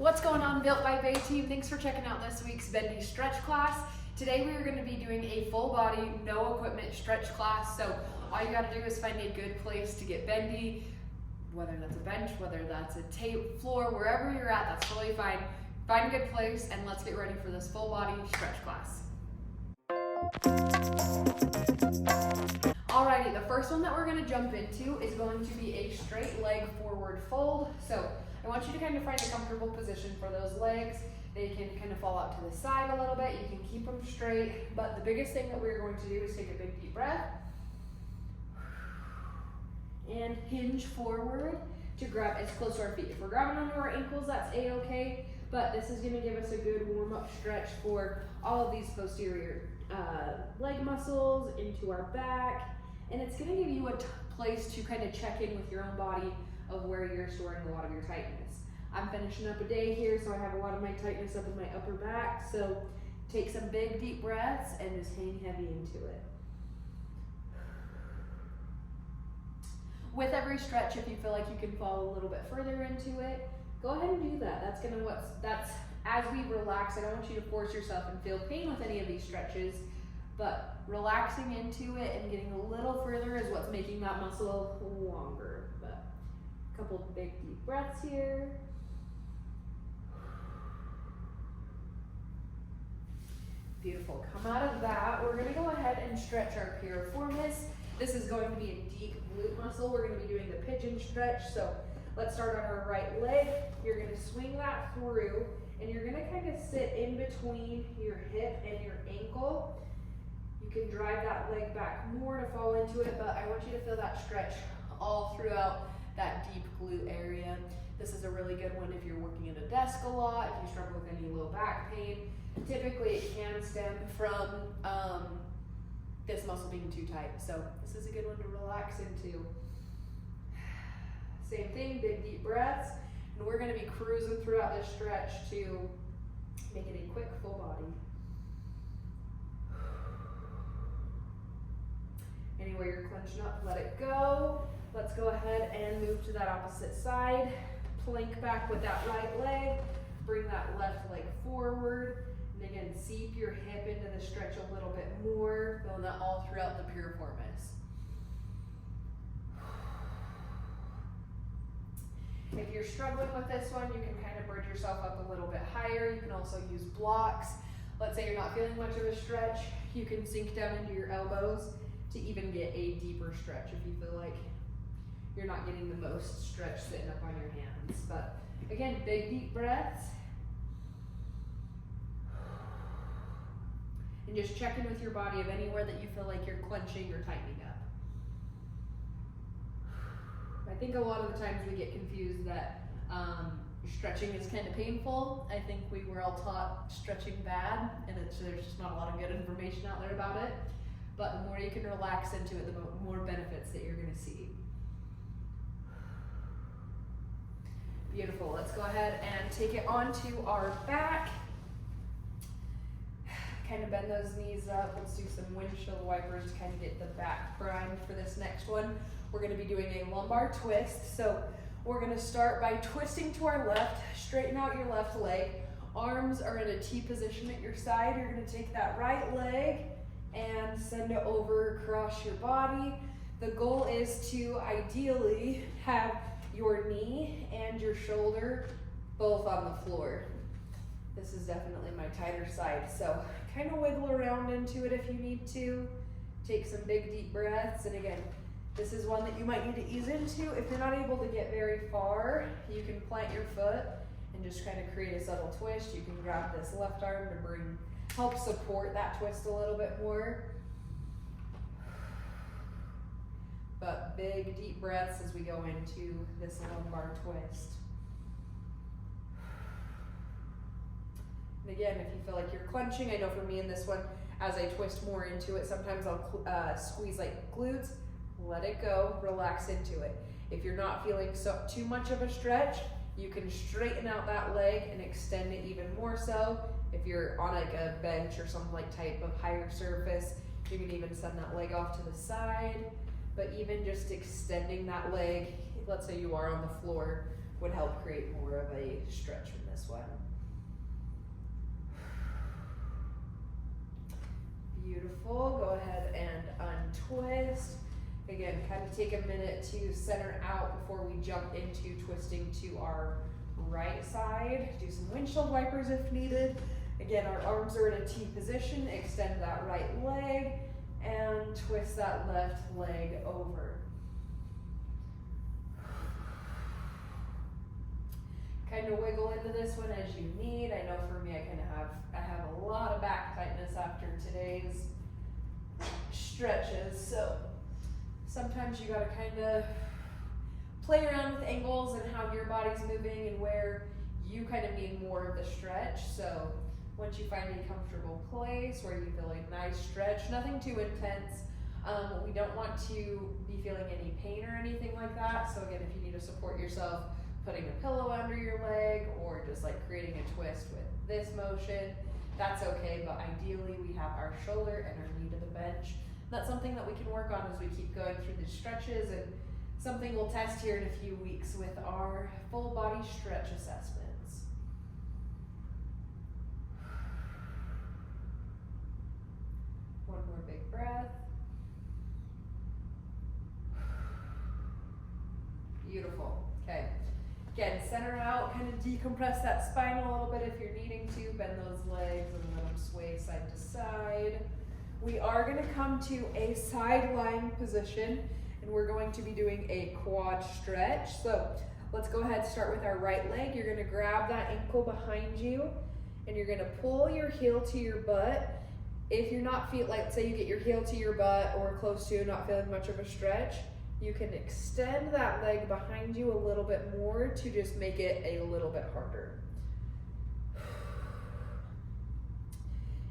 What's going on, Built by Bai Team? Thanks for checking out this week's Bendy stretch class. Today we are going to be doing a full body, no equipment stretch class. So all you got to do is find a good place to get bendy, whether that's a bench, whether that's a tape floor, wherever you're at, that's totally fine. Find a good place and let's get ready for this full body stretch class. Alrighty, the first one that we're going to jump into is going to be a straight leg forward fold. So I want you to kind of find a comfortable position for those legs. They can kind of fall out to the side a little bit. You can keep them straight, but the biggest thing that we're going to do is take a big deep breath and hinge forward to grab as close to our feet. If we're grabbing onto our ankles, that's a-okay, but this is going to give us a good warm-up stretch for all of these posterior leg muscles into our back, and it's going to give you a place to kind of check in with your own body of where you're storing a lot of your tightness. I'm finishing up a day here, so I have a lot of my tightness up in my upper back, so take some big deep breaths and just hang heavy into it. With every stretch, if you feel like you can fall a little bit further into it, go ahead and do that. That's as we relax. I don't want you to force yourself and feel pain with any of these stretches, but relaxing into it and getting a little further is what's making that muscle longer. But a couple big deep breaths here. Beautiful. Come out of that. We're going to go ahead and stretch our piriformis. This is going to be a deep glute muscle. We're going to be doing the pigeon stretch. So let's start on our right leg. You're going to swing that through, and you're going to kind of sit in between your hip and your ankle. You can drive that leg back more to fall into it, but I want you to feel that stretch all throughout that deep glute area. This is a really good one if you're working at a desk a lot, if you struggle with any low back pain. Typically it can stem from this muscle being too tight. So this is a good one to relax into. Same thing, big deep breaths. And we're going to be cruising throughout this stretch to make it a quick full body. Anywhere you're clenching up, let it go. Let's go ahead and move to that opposite side. Plank back with that right leg. Bring that left leg forward. And again, seep your hip into the stretch a little bit more. Feeling that all throughout the piriformis. If you're struggling with this one, you can kind of bridge yourself up a little bit higher. You can also use blocks. Let's say you're not feeling much of a stretch. You can sink down into your elbows to even get a deeper stretch if you feel like you're not getting the most stretch sitting up on your hands. But again, big deep breaths. And just check in with your body of anywhere that you feel like you're clenching or tightening up. I think a lot of the times we get confused that stretching is kind of painful. I think we were all taught stretching bad, and there's just not a lot of good information out there about it. But the more you can relax into it, the more benefits that you're going to see. Beautiful. Let's go ahead and take it onto our back. Kind of bend those knees up. Let's do some windshield wipers to kind of get the back primed for this next one. We're going to be doing a lumbar twist. So we're going to start by twisting to our left. Straighten out your left leg. Arms are in a T position at your side. You're going to take that right leg and send it over across your body. The goal is to ideally have your knee and your shoulder both on the floor. This is definitely my tighter side, so kind of wiggle around into it if you need to. Take some big deep breaths, and again, this is one that you might need to ease into. If you're not able to get very far, you can plant your foot and just kind of create a subtle twist. You can grab this left arm to help support that twist a little bit more. But big deep breaths as we go into this lumbar twist. And again, if you feel like you're clenching, I know for me in this one, as I twist more into it, sometimes I'll squeeze like glutes. Let it go, relax into it. If you're not feeling too much of a stretch, you can straighten out that leg and extend it even more so. If you're on like a bench or some like type of higher surface, you can even send that leg off to the side. But even just extending that leg, let's say you are on the floor, would help create more of a stretch in this one. Beautiful. Go ahead and untwist. Again, kind of take a minute to center out before we jump into twisting to our right side. Do some windshield wipers if needed. Again, our arms are in a T position. Extend that right leg and twist that left leg over. Kind of wiggle into this one as you need. I know for me, I have a lot of back tightness after today's stretches, so sometimes you gotta kind of play around with angles and how your body's moving and where you kind of need more of the stretch. So once you find a comfortable place where you feel a nice stretch, nothing too intense. We don't want to be feeling any pain or anything like that. So again, if you need to support yourself, putting a pillow under your leg or just like creating a twist with this motion, that's okay. But ideally we have our shoulder and our knee to the bench. That's something that we can work on as we keep going through these stretches, and something we'll test here in a few weeks with our full body stretch assessments. One more big breath. Beautiful. Okay. Again, center out, kind of decompress that spine a little bit if you're needing to. Bend those legs and let them sway side to side. We are going to come to a side lying position, and we're going to be doing a quad stretch. So let's go ahead and start with our right leg. You're going to grab that ankle behind you, and you're going to pull your heel to your butt. If you're not feeling, like say you get your heel to your butt or close to, not feeling much of a stretch, you can extend that leg behind you a little bit more to just make it a little bit harder.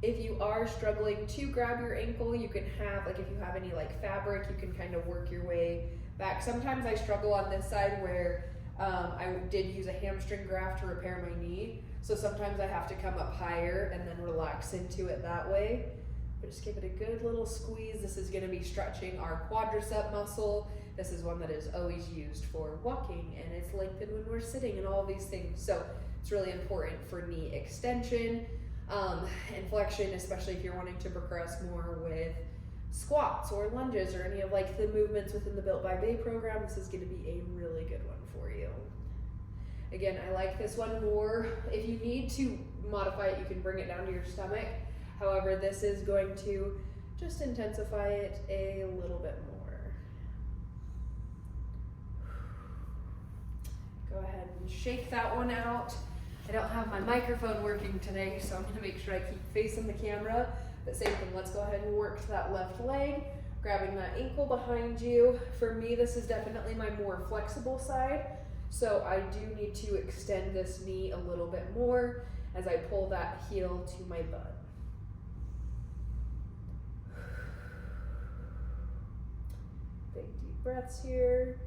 If you are struggling to grab your ankle, you can have, like if you have any like fabric, you can kind of work your way back. Sometimes I struggle on this side where I did use a hamstring graft to repair my knee. So sometimes I have to come up higher and then relax into it that way. But just give it a good little squeeze. This is gonna be stretching our quadricep muscle. This is one that is always used for walking, and it's lengthened when we're sitting and all these things. So it's really important for knee extension and flexion, especially if you're wanting to progress more with squats or lunges or any of like the movements within the Built by Bai program. This is gonna be a really good one for you. Again, I like this one more. If you need to modify it, you can bring it down to your stomach. However, this is going to just intensify it a little bit more. Go ahead and shake that one out. I don't have my microphone working today, so I'm gonna make sure I keep facing the camera. But same thing, let's go ahead and work to that left leg, grabbing that ankle behind you. For me, this is definitely my more flexible side. So I do need to extend this knee a little bit more as I pull that heel to my butt. Big deep breaths here.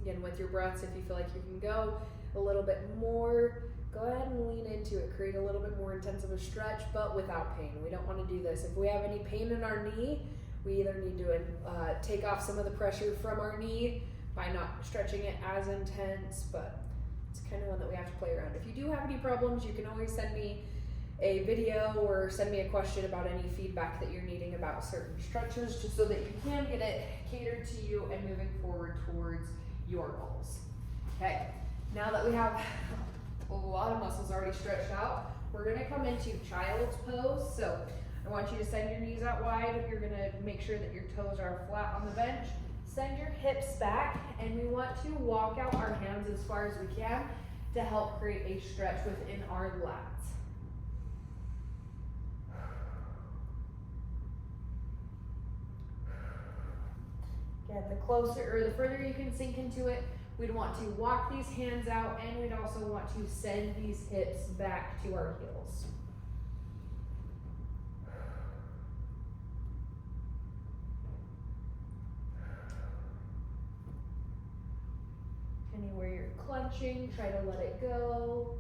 Again, with your breaths, if you feel like you can go a little bit more, go ahead and lean into it. Create a little bit more intense of a stretch, but without pain. We don't want to do this. If we have any pain in our knee, we either need to take off some of the pressure from our knee by not stretching it as intense, but it's kind of one that we have to play around. If you do have any problems, you can always send me a video or send me a question about any feedback that you're needing about certain stretches, just so that you can get it catered to you and moving forward towards your goals. Okay, now that we have a lot of muscles already stretched out, we're gonna come into child's pose. So I want you to send your knees out wide. You're gonna make sure that your toes are flat on the bench. Send your hips back, and we want to walk out our hands as far as we can to help create a stretch within our lats. Again, the further you can sink into it, we'd want to walk these hands out, and we'd also want to send these hips back to our heels. Anywhere you're clenching, try to let it go.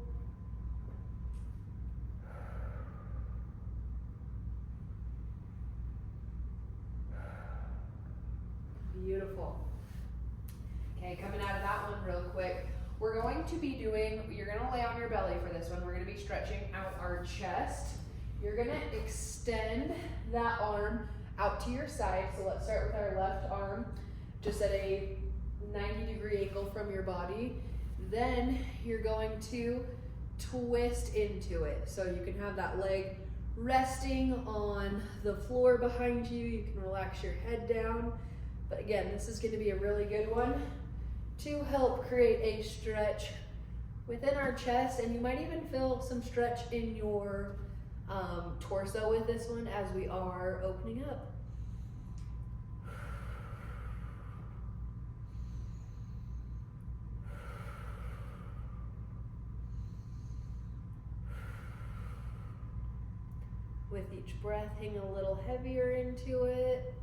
Okay, coming out of that one real quick, we're going to be doing, you're gonna lay on your belly for this one. We're gonna be stretching out our chest. You're gonna extend that arm out to your side. So let's start with our left arm, just at a 90-degree angle from your body. Then you're going to twist into it. So you can have that leg resting on the floor behind you. You can relax your head down. But again, this is gonna be a really good one to help create a stretch within our chest, and you might even feel some stretch in your torso with this one as we are opening up. With each breath, hang a little heavier into it.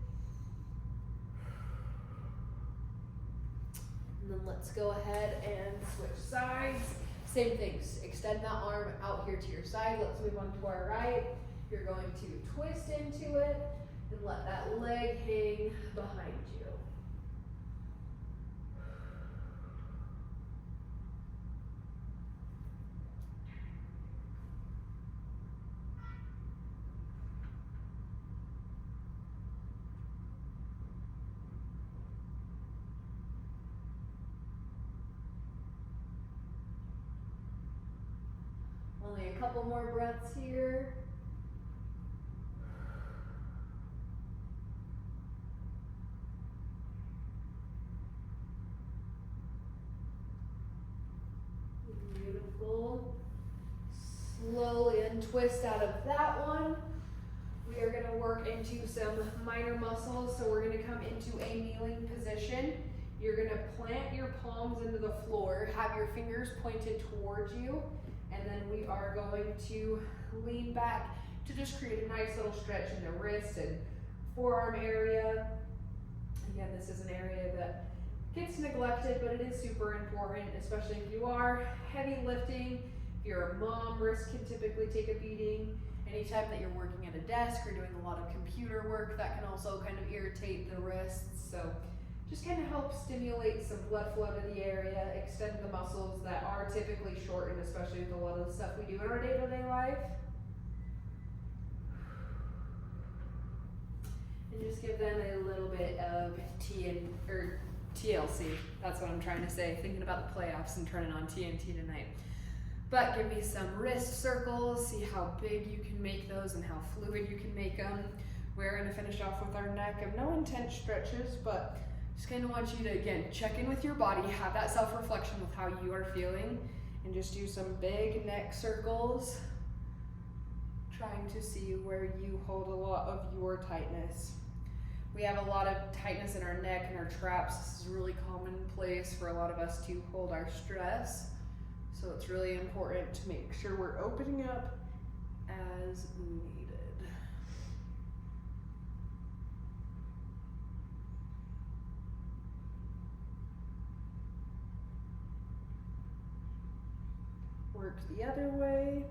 And then let's go ahead and switch sides. Same things, extend that arm out here to your side. Let's move on to our right. You're going to twist into it and let that leg hang behind you. Only a couple more breaths here. Beautiful. Slowly untwist out of that one. We are going to work into some minor muscles. So we're going to come into a kneeling position. You're going to plant your palms into the floor, have your fingers pointed towards you. And then we are going to lean back to just create a nice little stretch in the wrist and forearm area. Again, this is an area that gets neglected, but it is super important, especially if you are heavy lifting. If you're a mom, wrist can typically take a beating. Anytime that you're working at a desk or doing a lot of computer work, that can also kind of irritate the wrists. So just kind of help stimulate some blood flow to the area, extend the muscles that are typically shortened, especially with a lot of the stuff we do in our day-to-day life. And just give them a little bit of TLC. That's what I'm trying to say. Thinking about the playoffs and turning on TNT tonight. But give me some wrist circles, see how big you can make those and how fluid you can make them. We're going to finish off with our neck of no intense stretches, but just kind of want you to, again, check in with your body, have that self-reflection with how you are feeling, and just do some big neck circles, trying to see where you hold a lot of your tightness. We have a lot of tightness in our neck and our traps. This is a really commonplace for a lot of us to hold our stress. So it's really important to make sure we're opening up as needed. Work the other way.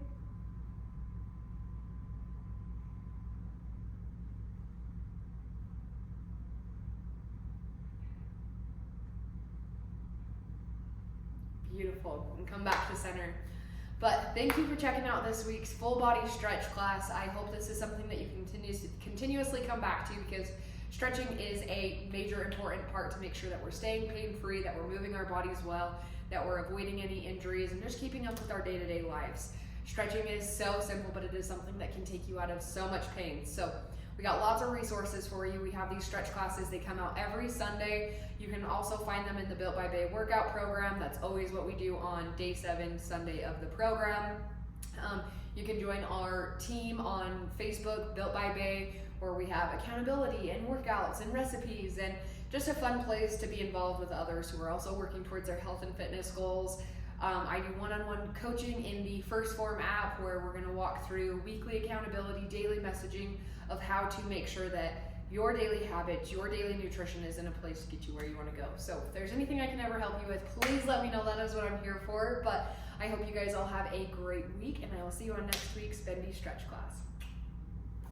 Beautiful, and come back to center. But thank you for checking out this week's full body stretch class. I hope this is something that you continuously come back to, because stretching is a major important part to make sure that we're staying pain-free, that we're moving our bodies well, that we're avoiding any injuries, and just keeping up with our day-to-day lives. Stretching is so simple, but it is something that can take you out of so much pain. So we got lots of resources for you. We have these stretch classes. They come out every Sunday. You can also find them in the Built by Bai workout program. That's always what we do on day 7, Sunday of the program. You can join our team on Facebook, Built by Bai, where we have accountability and workouts and recipes and just a fun place to be involved with others who are also working towards their health and fitness goals. I do one-on-one coaching in the First Form app, where we're going to walk through weekly accountability, daily messaging of how to make sure that your daily habits, your daily nutrition is in a place to get you where you want to go. So if there's anything I can ever help you with, please let me know. That is what I'm here for. But I hope you guys all have a great week, and I will see you on next week's Bendy Stretch class.